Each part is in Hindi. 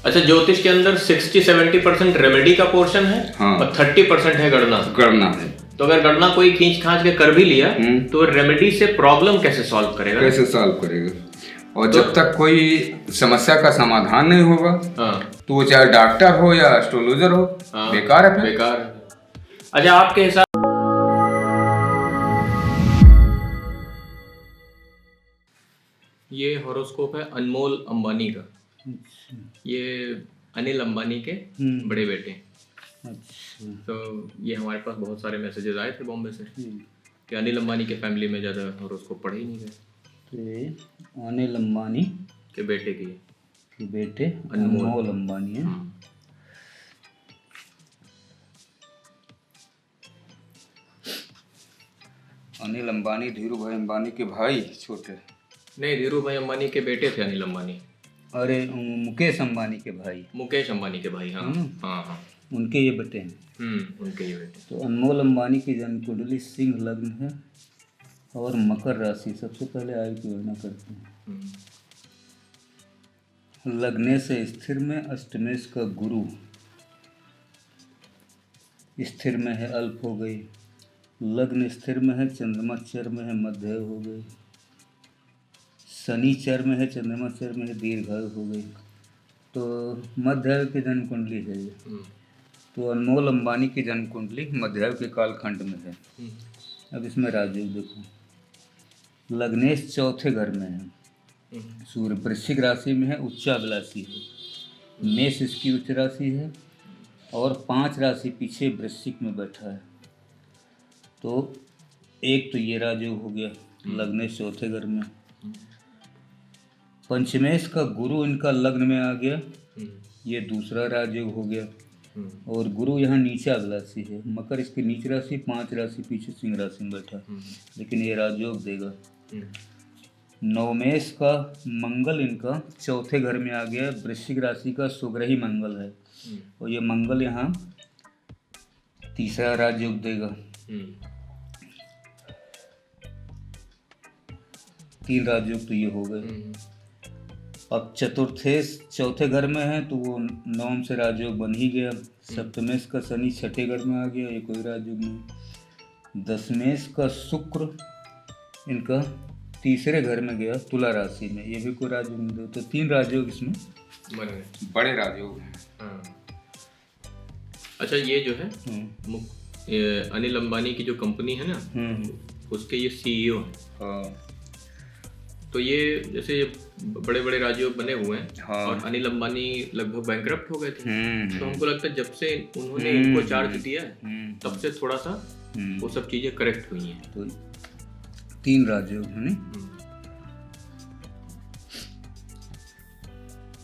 अच्छा, ज्योतिष के अंदर 60-70% रेमेडी का पोर्शन है। हाँ। और 30% है गणना। गणना है। तो अगर गणना कोई खींच खांच के कर भी लिया तो रेमेडी से प्रॉब्लम कैसे सॉल्व करेगा? कैसे सॉल्व करेगा? और जब तक कोई समस्या का समाधान नहीं होगा, तो वो चाहे डॉक्टर हो या एस्ट्रोलॉजर हो, बेकार है। बेकार है। अच्छा, आपके हिसाब ये हॉरोस्कोप है अनमोल अंबानी का। ये अनिल अंबानी के बड़े बेटे। अच्छा। तो ये हमारे पास बहुत सारे मैसेजेस आए थे बॉम्बे से कि अनिल अंबानी के फैमिली में ज़्यादा हॉरोस्कोप पढ़े ही नहीं गए। तो ये अनिल अंबानी के बेटे की के बेटे अनमोल अंबानी है। अनिल अंबानी धीरू भाई अंबानी के भाई छोटे? नहीं, धीरू भाई अंबानी के बेटे थे अनिल अंबानी। अरे मुकेश अंबानी के भाई। मुकेश अंबानी के भाई। हाँ हाँ हाँ, उनके ये बेटे हैं। उनके ये बेटे। तो अनमोल अंबानी की जन्म कुंडली सिंह लग्न है और मकर राशि। सबसे पहले आयु की गणना करते हैं। लग्ने से स्थिर में अष्टमेश का गुरु स्थिर में है, अल्प हो गई। लग्न स्थिर में है, चंद्रमा चर में है, मध्य हो गई। शनि चर में है, चंद्रमा चर में है, दीर्घायु हो गई। तो मध्यायु की जन्म कुंडली है ये। तो अनमोल अंबानी की जन्म कुंडली मध्यायु के कालखंड में है। अब इसमें राजयोग देखो। लग्नेश चौथे घर में है, सूर्य वृश्चिक राशि में है, उच्चाभिलाषी है। मेष इसकी उच्च राशि है और 5 राशि पीछे वृश्चिक में बैठा है। तो एक तो ये राजयोग हो गया, लग्नेश चौथे घर में। पंचमेश का गुरु इनका लग्न में आ गया, ये दूसरा राजयोग हो गया। और गुरु यहाँ नीचे अभिलाषी है, मकर इसकी नीच राशि, 5 राशि पीछे सिंह राशि में बैठा, लेकिन ये राजयोग देगा। नवमेश का मंगल इनका चौथे घर में आ गया, वृश्चिक राशि का सुग्रही मंगल है और ये मंगल यहाँ तीसरा राजयोग देगा। 3 राजयोग तो ये हो गए। अब चतुर्थेश चौथे घर में है तो वो नवम से राजयोग बन ही गया। सप्तमेश का शनि छठे घर में आ गया, ये कोई राजयोग नहीं। दशमेश का शुक्र इनका तीसरे घर में गया, तुला राशि में, ये भी कोई राजयोग नहीं। तो 3 राजयोग इसमें बन गए, बड़े राजयोग हैं। अच्छा, ये जो है ये अनिल अंबानी की जो कंपनी है ना, उसके ये सीईओ हैं। तो ये जैसे बड़े बड़े राजयोग बने हुए हैं। और अनिल अंबानी लगभग बैंकरप्ट हो गए थे। तो हमको लगता है जब से उन्होंने इनको चार्ज दिया है तब से थोड़ा सा वो सब चीजें करेक्ट हुई हैं। तो 3 राजयोग है।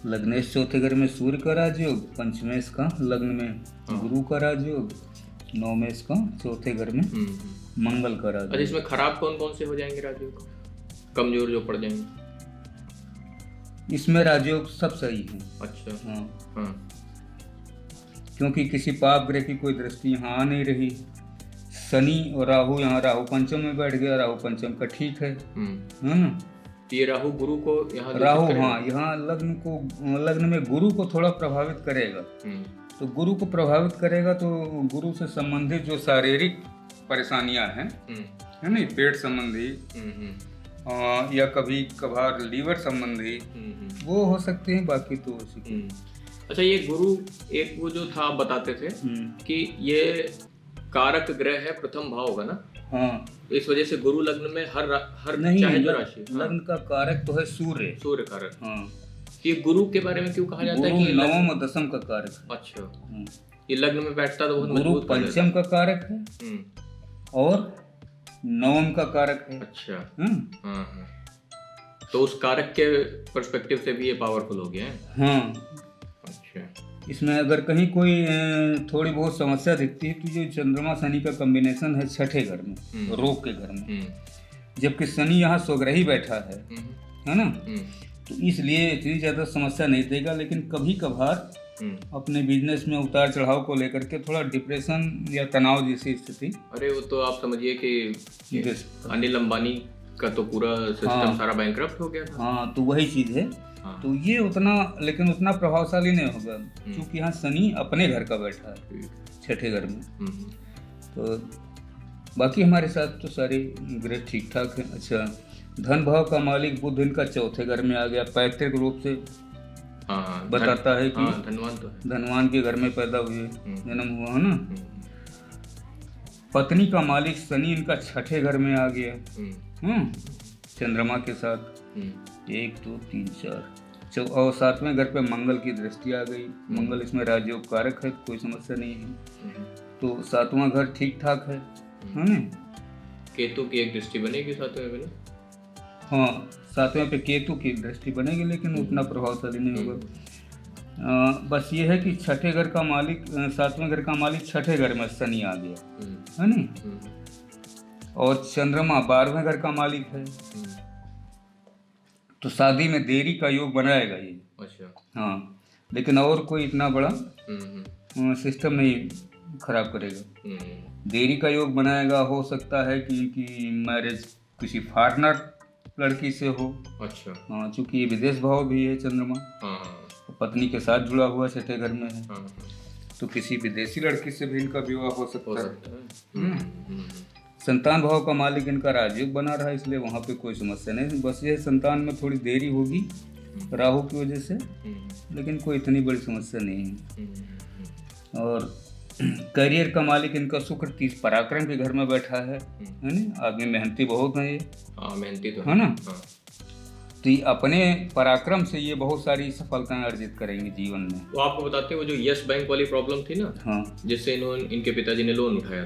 लग्नेश चौथे घर में सूर्य का राजयोग, पंचमेश का लग्न में गुरु का राजयोग, नवमेश का चौथे घर में मंगल का राजयोग। अच्छा, इसमें खराब कौन कौन से हो जाएंगे राजयोग, कमजोर जो पड़ जाएंगे? इसमें राजयोग सब सही है। अच्छा। हाँ। क्योंकि किसी पाप ग्रह की कोई दृष्टि यहाँ आ नहीं रही। शनि और राहु, यहाँ राहु पंचम में बैठ गया, राहु पंचम का ठीक है ना। ये राहु गुरु को यहाँ राहु, हाँ, यहाँ लग्न में गुरु को थोड़ा प्रभावित करेगा। तो गुरु को प्रभावित करेगा तो गुरु से संबंधित जो शारीरिक परेशानियां हैं, है ना, पेट संबंधी या कभी कभार लीवर संबंधी, वो हो सकते हैं, बाकी तो अच्छा, ये गुरु एक वो जो था आप बताते थे कि ये कारक ग्रह है, प्रथम भाव होगा ना। हाँ, इस वजह से गुरु लग्न में हर नहीं, चाहे जो राशि, लग्न का कारक तो है सूर्य कारक। हाँ, ये गुरु के बारे में क्यों कहा जाता है कि नवम और दशम का कारक? अच्छा, ये लग्न में बैठता तो बहुत गुरु मजबूत पंचम का कारक है और नवम का कारक है। अच्छा। हाँ। तो उस कारक के पर्सपेक्टिव से भी ये पावरफुल हो गया है। हाँ। अच्छा। इसमें अगर कहीं कोई थोड़ी बहुत समस्या दिखती है तो जो चंद्रमा शनि का कॉम्बिनेशन है छठे घर में, रोग के घर में, जबकि शनि यहाँ स्वग्रही बैठा है ना, तो इसलिए इतनी ज़्यादा समस्या नहीं देगा। लेकिन कभी कभार अपने बिजनेस में उतार चढ़ाव को लेकर के थोड़ा डिप्रेशन या तनाव जैसी स्थिति। अरे वो तो आप समझिए कि अनिल अंबानी का तो पूरा सिस्टम सारा बैंकरप्ट हो गया था। हाँ, तो वही चीज़ है। तो ये लेकिन उतना प्रभावशाली नहीं होगा, क्योंकि यहाँ शनि अपने घर का बैठा है, छठे घर में। तो बाकी हमारे साथ तो सारे ग्रह ठीक ठाक है। अच्छा, धन भाव का मालिक बुध इनका चौथे घर में आ गया, पैतृक रूप से बताता है कि धनवान तो है, धनवान के घर में पैदा हुए, जन्म हुआ है ना। पत्नी का मालिक शनि इनका छठे घर में आ गया, चंद्रमा के साथ। 1 2 3 4 और 7वें घर पे मंगल की दृष्टि आ गई। मंगल इसमें राजयोग कारक है, कोई समस्या नहीं है। तो 7वां घर ठीक ठाक है ना। केतु की एक दृष्टि बनेगी 7वें में। हाँ, 7वें पे केतु की दृष्टि बनेगी, लेकिन उतना प्रभावशाली नहीं होगा। बस ये है कि छठे घर का मालिक, 7वें घर का मालिक छठे घर में शनि आ गया है नहीं। और चंद्रमा 12वें घर का मालिक है, तो शादी में देरी का योग बनाएगा ये। अच्छा। हाँ, लेकिन और कोई इतना बड़ा सिस्टम नहीं खराब करेगा। देरी का योग बनाएगा। हो सकता है कि मैरिज किसी फॉरेनर लड़की से हो। अच्छा। हाँ, चूंकि ये विदेश भाव भी है चंद्रमा, तो पत्नी के साथ जुड़ा हुआ छठे घर में है, तो किसी विदेशी लड़की से भी इनका विवाह हो सकता है। संतान भाव का मालिक इनका राजयोग बना रहा है, इसलिए वहाँ पे कोई समस्या नहीं। बस ये संतान में थोड़ी देरी होगी राहु की वजह से, लेकिन कोई इतनी बड़ी समस्या नहीं है। और करियर का मालिक इनका शुक्र 30 पराक्रम के घर में बैठा है ना। आदमी मेहनती बहुत है ये। मेहनती तो है ना। तो ये अपने पराक्रम से ये बहुत सारी सफलताएं अर्जित करेंगे जीवन में। तो आपको बताते हैं, वो जो यस बैंक वाली प्रॉब्लम थी ना, हाँ, जिससे इनके पिताजी ने लोन उठाया,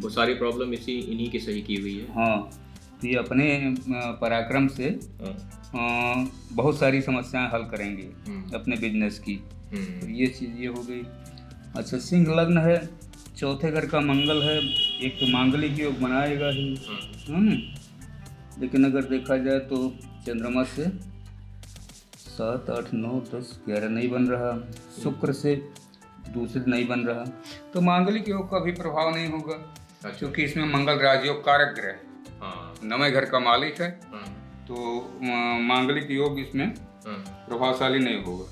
वो सारी प्रॉब्लम इन्हीं की सही की हुई है। हाँ, तो ये अपने पराक्रम से बहुत सारी समस्याएं हल करेंगे अपने बिजनेस की। तो ये चीज़ ये हो गई। अच्छा, सिंह लग्न है, चौथे घर का मंगल है, एक तो मांगलिक योग बनाएगा ही, है ना। लेकिन अगर देखा जाए तो चंद्रमा से 7 8 9 10 11 नहीं बन रहा, शुक्र से दूसरे नहीं बन रहा, तो मांगलिक योग का भी प्रभाव नहीं होगा, क्योंकि इसमें मंगल राजयोग कारक ग्रह है, 9वें घर का मालिक है, तो मांगलिक योग इसमें प्रभावशाली नहीं होगा।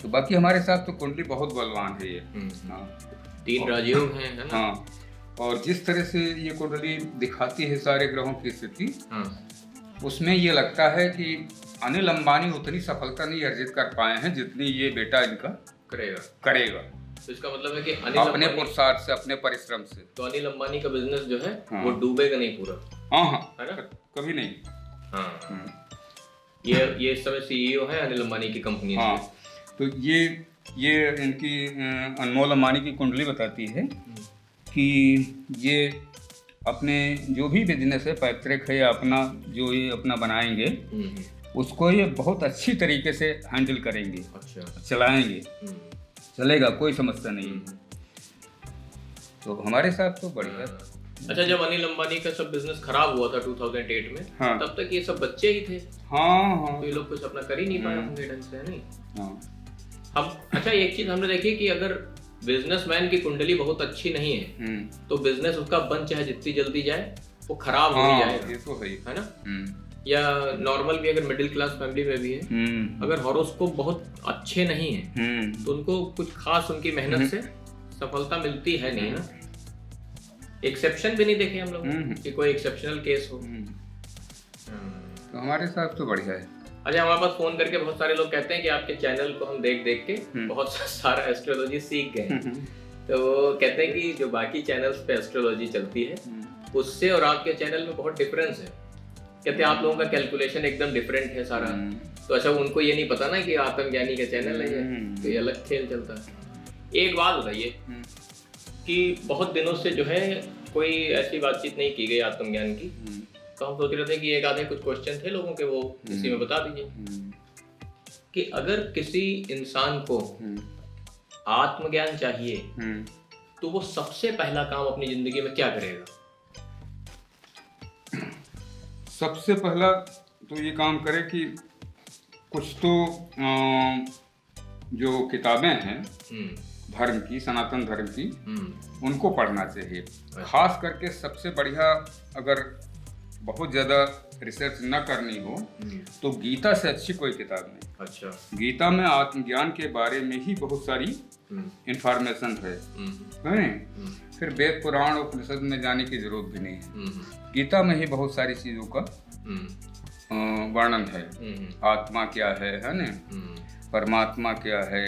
तो बाकी हमारे साथ तो कुंडली बहुत बलवान है ये। हाँ, 3 राजयोग हैं, है ना। हाँ, और जिस तरह से ये कुंडली दिखाती है सारे ग्रहों की स्थिति, उसमें ये लगता है कि अनिल अंबानी उतनी सफलता नहीं अर्जित कर पाए हैं जितनी ये बेटा इनका करेगा। तो इसका मतलब है कि अपने पुरुषार्थ से, अपने परिश्रम से। तो अनिल अंबानी का बिजनेस जो है वो डूबेगा नहीं पूरा। हाँ, है ना, कभी नहीं। हाँ, ये इस समय सीईओ है अनिल अंबानी की कंपनी। हाँ, तो ये इनकी अनमोल अंबानी की कुंडली बताती है कि ये अपने जो भी बिजनेस है, पैतृक है या अपना जो ये अपना बनाएंगे, उसको ये बहुत अच्छी तरीके से हैंडल करेंगे। अच्छा। चलाएंगे, चलेगा, कोई समस्या नहीं। तो हमारे साथ तो बढ़िया। अच्छा, जब अनिल अंबानी का सब बिजनेस खराब हुआ था 2008 में, हाँ, तब तक ये सब बच्चे ही थे। हाँ, तो ये लोग कुछ अपना कर ही नहीं पाए होंगे ढंग से, नहीं। हाँ। अब अच्छा, एक चीज हमने देखी कि अगर बिजनेसमैन की कुंडली बहुत अच्छी नहीं है, तो बिजनेस उसका बंद चाहे जितनी जल्दी जाए, वो खराब हो जाएगा। ये तो है ना। या नॉर्मल भी, अगर मिडिल क्लास फैमिली में भी है, अगर हॉरोस्कोप बहुत अच्छे नहीं है, तो उनको कुछ खास उनकी मेहनत से सफलता मिलती है नहीं ना। एक्सेप्शन भी नहीं देखे हम लोग कि कोई एक्सेप्शनल केस हो। तो हमारे साथ तो बढ़िया है। अच्छा, हमारे पास फोन करके बहुत सारे लोग कहते हैं कि आपके चैनल को हम देख देख के बहुत सारा एस्ट्रोलॉजी सीख गए। तो वो कहते हैं कि जो बाकी चैनल्स पे एस्ट्रोलॉजी चलती है, उससे और आपके चैनल में बहुत डिफरेंस है। कहते हैं आप लोगों का कैलकुलेशन एकदम डिफरेंट है सारा। तो अच्छा, उनको ये नहीं पता ना कि आत्मज्ञानी का चैनल है ये, तो ये अलग खेल चलता है। एक बात बताइए कि बहुत दिनों से जो है कोई ऐसी बातचीत नहीं की गई आत्मज्ञान की, तो हम सोच रहे थे कि एक आधे कुछ क्वेश्चन थे लोगों के, वो इसी में बता दीजिए कि अगर किसी इंसान को आत्मज्ञान चाहिए तो वो सबसे पहला काम अपनी जिंदगी में क्या करेगा? सबसे पहला तो ये काम करे कि कुछ तो जो किताबें हैं धर्म की, सनातन धर्म की, उनको पढ़ना चाहिए। खास करके सबसे बढ़िया अगर बहुत ज्यादा रिसर्च न करनी हो तो गीता से अच्छी कोई किताब नहीं। अच्छा। गीता में आत्मज्ञान के बारे में ही बहुत सारी इंफॉर्मेशन है। फिर वेद पुराण उपनिषद में जाने की जरूरत भी नहीं है। गीता में ही बहुत सारी चीजों का वर्णन है। आत्मा क्या है ना, परमात्मा क्या है,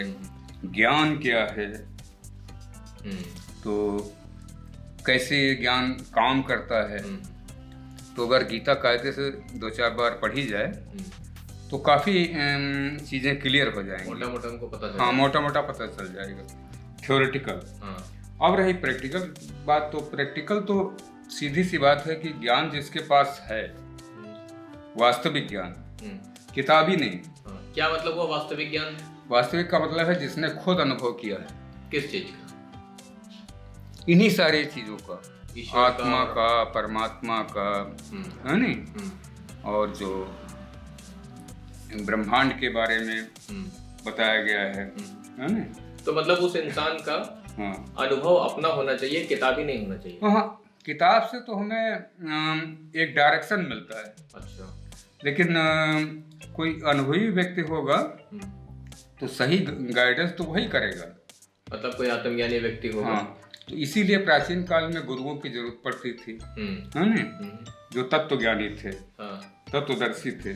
ज्ञान क्या है, तो कैसे ज्ञान काम करता है। तो अगर गीता कायदे से 2-4 बार पढ़ी जाए तो काफ़ी चीज़ें क्लियर हो जाएंगी। मोटा मोटा हमको पता चल हाँ, मोटा मोटा पता चल जाएगा, थ्योरेटिकल। अब रही प्रैक्टिकल बात, तो प्रैक्टिकल तो सीधी सी बात है कि ज्ञान जिसके पास है, वास्तविक ज्ञान, किताबी नहीं। क्या मतलब हुआ वास्तविक ज्ञान? वास्तविक का मतलब है जिसने खुद अनुभव किया है। किस चीज का? इन्हीं सारी चीजों का, आत्मा का, परमात्मा का, है नहीं, और जो ब्रह्मांड के बारे में बताया गया है नहीं। तो मतलब उस इंसान का अनुभव अपना होना चाहिए, किताबी नहीं होना चाहिए। हाँ, किताब से तो हमें एक डायरेक्शन मिलता है। अच्छा। लेकिन कोई अनुभवी व्यक्ति होगा तो सही गाइडेंस तो वही करेगा। मतलब कोई आत्मज्ञानी व्यक्ति होगा। हाँ, तो इसीलिए प्राचीन काल में गुरुओं की जरूरत पड़ती थी, है ना, जो तत्वज्ञानी थे, तत्वदर्शी थे।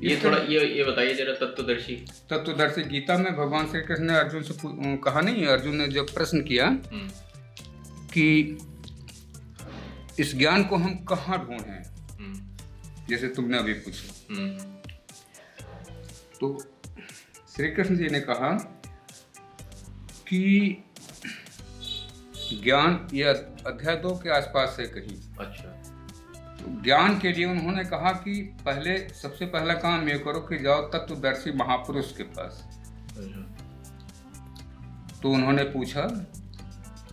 ये थोड़ा ये बताइए जरा, तत्वदर्शी। गीता में भगवान श्री कृष्ण ने अर्जुन से कहा नहीं, अर्जुन ने जब प्रश्न किया कि इस ज्ञान को हम कहाँ ढूंढें, जैसे तुमने अभी पूछा, तो श्री कृष्ण जी ने कहा कि ज्ञान ये अध्याय 2 के आसपास है कहीं। अच्छा। तो ज्ञान के लिए उन्होंने कहा कि सबसे पहला काम ये करो कि जाओ तत्वदर्शी महापुरुष के पास। तो उन्होंने पूछा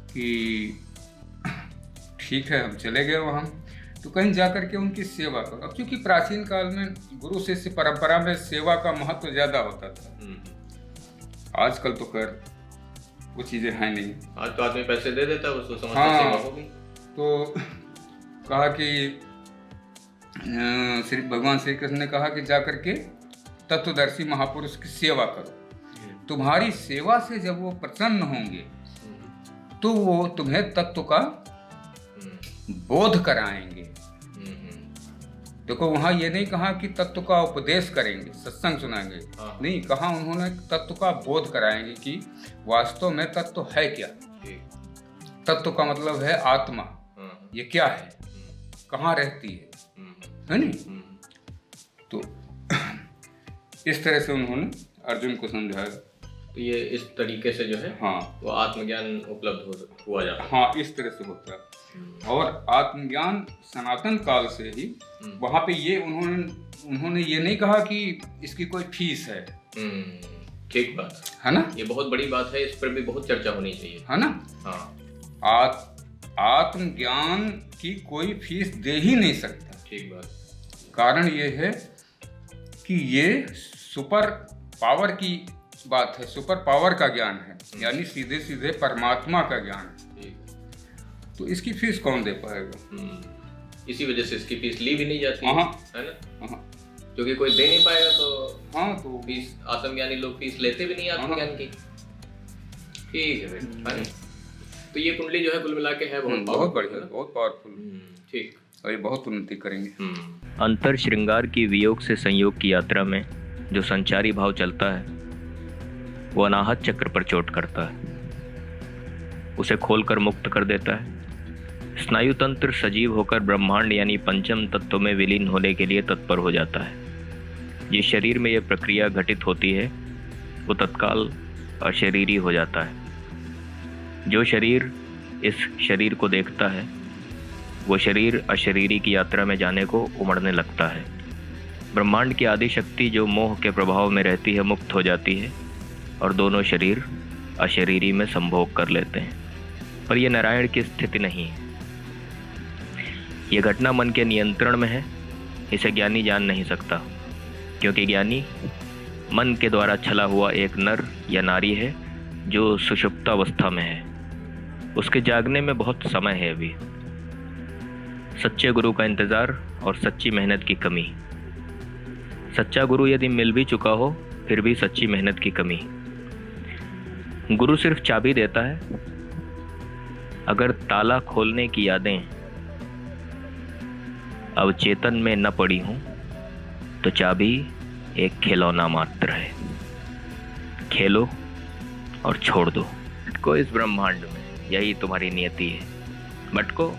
कि ठीक है, हम चले गए वहाँ। तो कहीं जाकर के उनकी सेवा करो। अब क्योंकि प्राचीन काल में गुरु शिष्य परंपरा में सेवा का महत्व ज्यादा होता था। आजकल तो खैर वो चीजें हैं नहीं। आज तो आदमी पैसे दे देता है, उसको समझता है सेवा होगी। तो कहा कि श्री भगवान श्री कृष्ण ने कहा कि जाकर के तत्वदर्शी महापुरुष की सेवा करो। तुम्हारी सेवा से जब वो प्रसन्न होंगे तो वो तुम्हें तत्व का बोध कराएंगे। देखो, वहां ये नहीं कहा कि तत्व का उपदेश करेंगे, सत्संग सुनाएंगे, नहीं कहा, उन्होंने तत्व का बोध कराएंगे कि वास्तव में तत्व है क्या। तत्व का मतलब है आत्मा, ये क्या है, कहाँ रहती है नहीं। तो इस तरह से उन्होंने अर्जुन को समझाया। तो ये इस तरीके से जो है, हाँ, वो आत्मज्ञान उपलब्ध हुआ जाता है। हाँ, इस तरह से होता है। और आत्मज्ञान सनातन काल से ही वहां पे ये उन्होंने ये नहीं कहा कि इसकी कोई फीस है। ठीक बात है ना, ये बहुत बड़ी बात है, इस पर भी बहुत चर्चा होनी चाहिए, है ना। हाँ, आत्मज्ञान की कोई फीस दे ही नहीं सकता। ठीक बात। कारण ये है कि ये सुपर पावर की बात है, सुपर पावर का ज्ञान है, यानी सीधे सीधे परमात्मा का ज्ञान है। तो इसकी फीस कौन दे पाएगा? इसी वजह से इसकी फीस ली भी नहीं जाती है ना, क्योंकि कोई दे नहीं पाएगा। तो हाँ, तो फीस आत्मज्ञानी लोग फीस लेते भी नहीं आत्मज्ञान की। ठीक है भाई। तो ये कुंडली जो है कुल मिला के है बहुत बढ़िया, बहुत पावरफुल। ठीक, और ये बहुत उन्नति करेंगे। अंतर श्रृंगार की वियोग से संयोग की यात्रा में जो संचारी भाव चलता है वो अनाहत चक्र पर चोट करता है, उसे खोलकर मुक्त कर देता है। स्नायु तंत्र सजीव होकर ब्रह्मांड यानी पंचम तत्व में विलीन होने के लिए तत्पर हो जाता है। जिस शरीर में यह प्रक्रिया घटित होती है वो तत्काल अशरीरी हो जाता है। जो शरीर इस शरीर को देखता है वो शरीर अशरीरी की यात्रा में जाने को उमड़ने लगता है। ब्रह्मांड की आदि शक्ति जो मोह के प्रभाव में रहती है मुक्त हो जाती है और दोनों शरीर अशरीरी में संभोग कर लेते हैं। पर यह नारायण की स्थिति नहीं है। यह घटना मन के नियंत्रण में है, इसे ज्ञानी जान नहीं सकता, क्योंकि ज्ञानी मन के द्वारा छला हुआ एक नर या नारी है जो सुषुप्तावस्था में है। उसके जागने में बहुत समय है अभी। सच्चे गुरु का इंतज़ार और सच्ची मेहनत की कमी। सच्चा गुरु यदि मिल भी चुका हो फिर भी सच्ची मेहनत की कमी। गुरु सिर्फ चाबी देता है, अगर ताला खोलने की यादें अब चेतन में न पड़ी हूं तो चाबी एक खिलौना मात्र है। खेलो और छोड़ दो। को इस ब्रह्मांड में, यही तुम्हारी नियति है। भटको